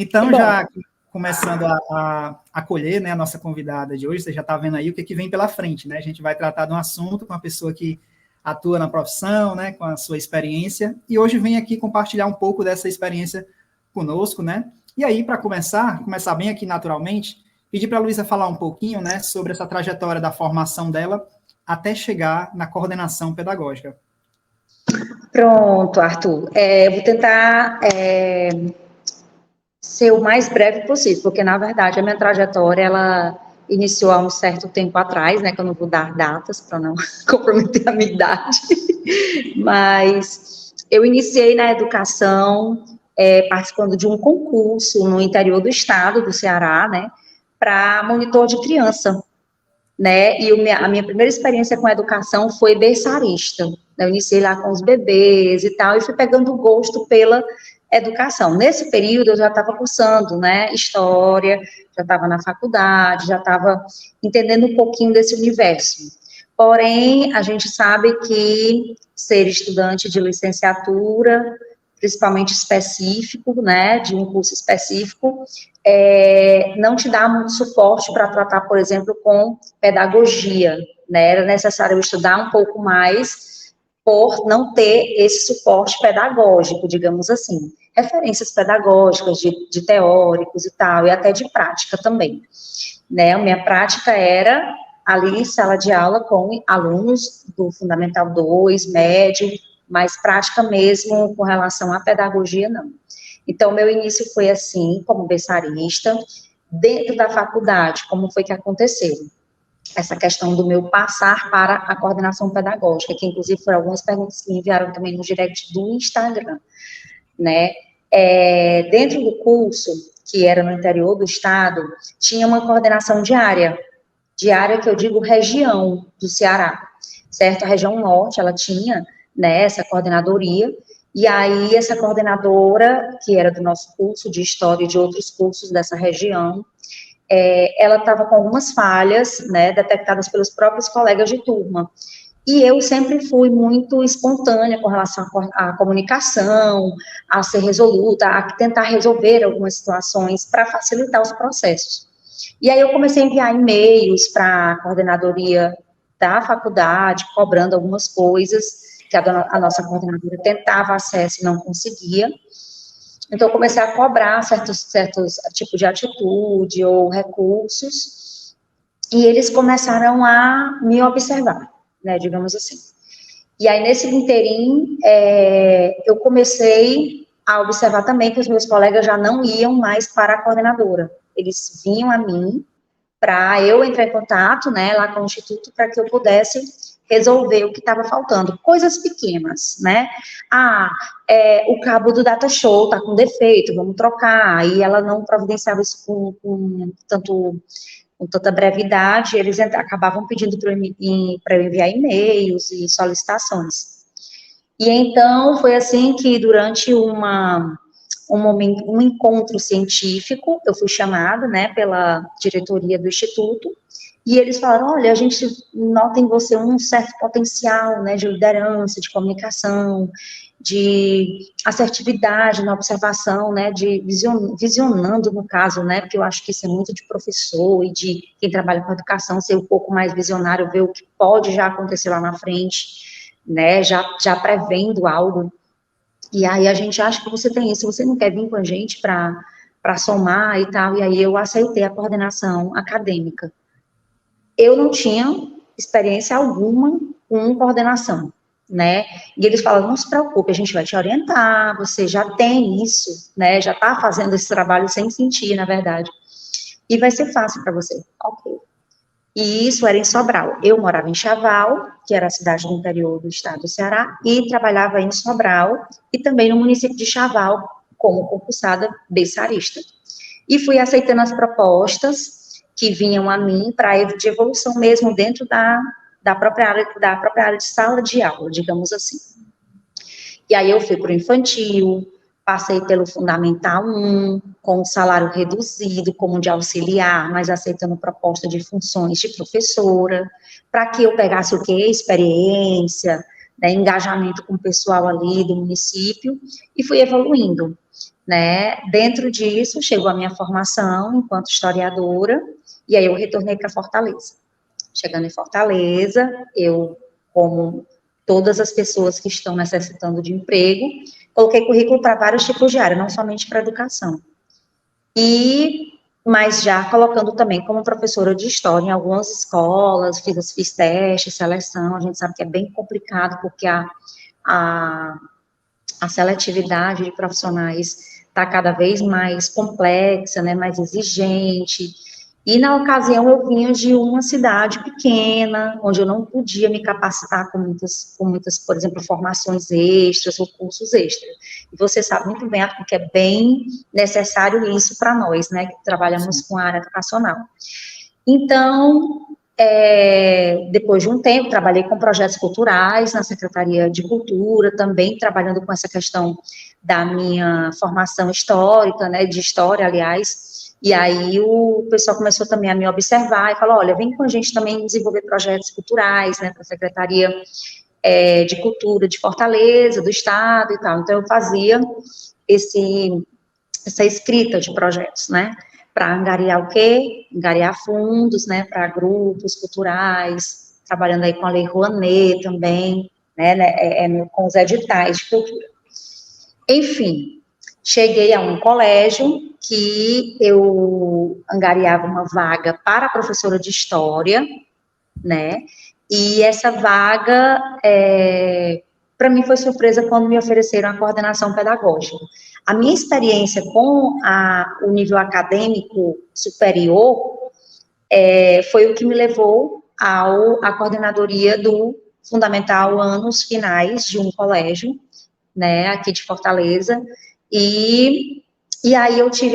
Então, já começando a acolher, né, a nossa convidada de hoje, você já está vendo aí o que vem pela frente, né? A gente vai tratar de um assunto com uma pessoa que atua na profissão, né, com a sua experiência, e hoje vem aqui compartilhar um pouco dessa experiência conosco, né? E aí, para começar bem aqui naturalmente, pedir para a Luísa falar um pouquinho, né, sobre essa trajetória da formação dela até chegar na coordenação pedagógica. Pronto, Arthur. Eu vou tentar ser o mais breve possível, porque, na verdade, a minha trajetória, ela iniciou há um certo tempo atrás, né, que eu não vou dar datas para não comprometer a minha idade, mas eu iniciei na educação, participando de um concurso no interior do estado do Ceará, né, para monitor de criança, né, e a minha primeira experiência com a educação foi berçarista. Eu iniciei lá com os bebês e tal, e fui pegando gosto pela educação. Nesse período, eu já estava cursando, né, história, já estava na faculdade, já estava entendendo um pouquinho desse universo. Porém, a gente sabe que ser estudante de licenciatura, principalmente específico, né, de um curso específico, não te dá muito suporte para tratar, por exemplo, com pedagogia, né, era necessário eu estudar um pouco mais por não ter esse suporte pedagógico, digamos assim, referências pedagógicas de teóricos e tal, e até de prática também, né, a minha prática era ali, sala de aula com alunos do Fundamental 2, médio, mas prática mesmo com relação à pedagogia, não. Então, meu início foi assim, como berçarista. Dentro da faculdade, como foi que aconteceu? Essa questão do meu passar para a coordenação pedagógica, que inclusive foram algumas perguntas que me enviaram também no direct do Instagram, né? Dentro do curso, que era no interior do estado, tinha uma coordenação diária que eu digo região do Ceará, certo? A região norte, ela tinha, né, essa coordenadoria, e aí essa coordenadora, que era do nosso curso de história e de outros cursos dessa região, ela estava com algumas falhas, né, detectadas pelos próprios colegas de turma. E eu sempre fui muito espontânea com relação à comunicação, a ser resoluta, a tentar resolver algumas situações para facilitar os processos. E aí eu comecei a enviar e-mails para a coordenadoria da faculdade, cobrando algumas coisas que a nossa coordenadora tentava acesso e não conseguia. Então, eu comecei a cobrar certos tipos de atitude ou recursos, e eles começaram a me observar, né, digamos assim. E aí, nesse interim, eu comecei a observar também que os meus colegas já não iam mais para a coordenadora. Eles vinham a mim para eu entrar em contato, né, lá com o Instituto, para que eu pudesse resolver o que estava faltando. Coisas pequenas, né? O cabo do data show está com defeito, vamos trocar. E ela não providenciava isso com tanta brevidade, eles acabavam pedindo para eu enviar e-mails e solicitações. E então, foi assim que durante um encontro científico, eu fui chamada, né, pela diretoria do Instituto, e eles falaram, olha, a gente nota em você um certo potencial, né, de liderança, de comunicação, de assertividade na observação, né, de visionando no caso, né, porque eu acho que isso é muito de professor e de quem trabalha com educação, ser um pouco mais visionário, ver o que pode já acontecer lá na frente, né, já prevendo algo. E aí a gente acha que você tem isso, você não quer vir com a gente para somar e tal, e aí eu aceitei a coordenação acadêmica. Eu não tinha experiência alguma com coordenação, né, e eles falaram, não se preocupe, a gente vai te orientar, você já tem isso, né, já está fazendo esse trabalho sem sentir, na verdade, e vai ser fácil para você. Ok. E isso era em Sobral. Eu morava em Chaval, que era a cidade do interior do estado do Ceará, e trabalhava em Sobral, e também no município de Chaval, como concursada berçarista. E fui aceitando as propostas que vinham a mim para de evolução mesmo dentro da própria área de sala de aula, digamos assim. E aí eu fui para o infantil, passei pelo Fundamental 1, com salário reduzido, como de auxiliar, mas aceitando proposta de funções de professora, para que eu pegasse o quê? Experiência, né, engajamento com o pessoal ali do município, e fui evoluindo, né? Dentro disso, chegou a minha formação enquanto historiadora, e aí eu retornei para Fortaleza. Chegando em Fortaleza, eu, como todas as pessoas que estão necessitando de emprego, coloquei currículo para vários tipos de área, não somente para educação. Mas já colocando também como professora de história em algumas escolas, fiz teste, seleção, a gente sabe que é bem complicado, porque a seletividade de profissionais está cada vez mais complexa, né, mais exigente. E na ocasião eu vinha de uma cidade pequena, onde eu não podia me capacitar com muitas, por exemplo, formações extras ou cursos extras. E você sabe muito bem, que é bem necessário isso para nós, né, que trabalhamos com a área educacional. Então, depois de um tempo, trabalhei com projetos culturais na Secretaria de Cultura, também trabalhando com essa questão da minha formação histórica, né, de história, aliás, e aí o pessoal começou também a me observar e falou, olha, vem com a gente também desenvolver projetos culturais, né, para a Secretaria de Cultura de Fortaleza, do Estado e tal. Então, eu fazia essa escrita de projetos, né, para angariar o quê? Angariar fundos, né, para grupos culturais, trabalhando aí com a Lei Rouanet também, né, com os editais de cultura. Enfim, cheguei a um colégio que eu angariava uma vaga para professora de história, né, e essa vaga, para mim foi surpresa quando me ofereceram a coordenação pedagógica. A minha experiência com o nível acadêmico superior foi o que me levou à coordenadoria do Fundamental Anos Finais de um colégio, né, aqui de Fortaleza, e aí eu tive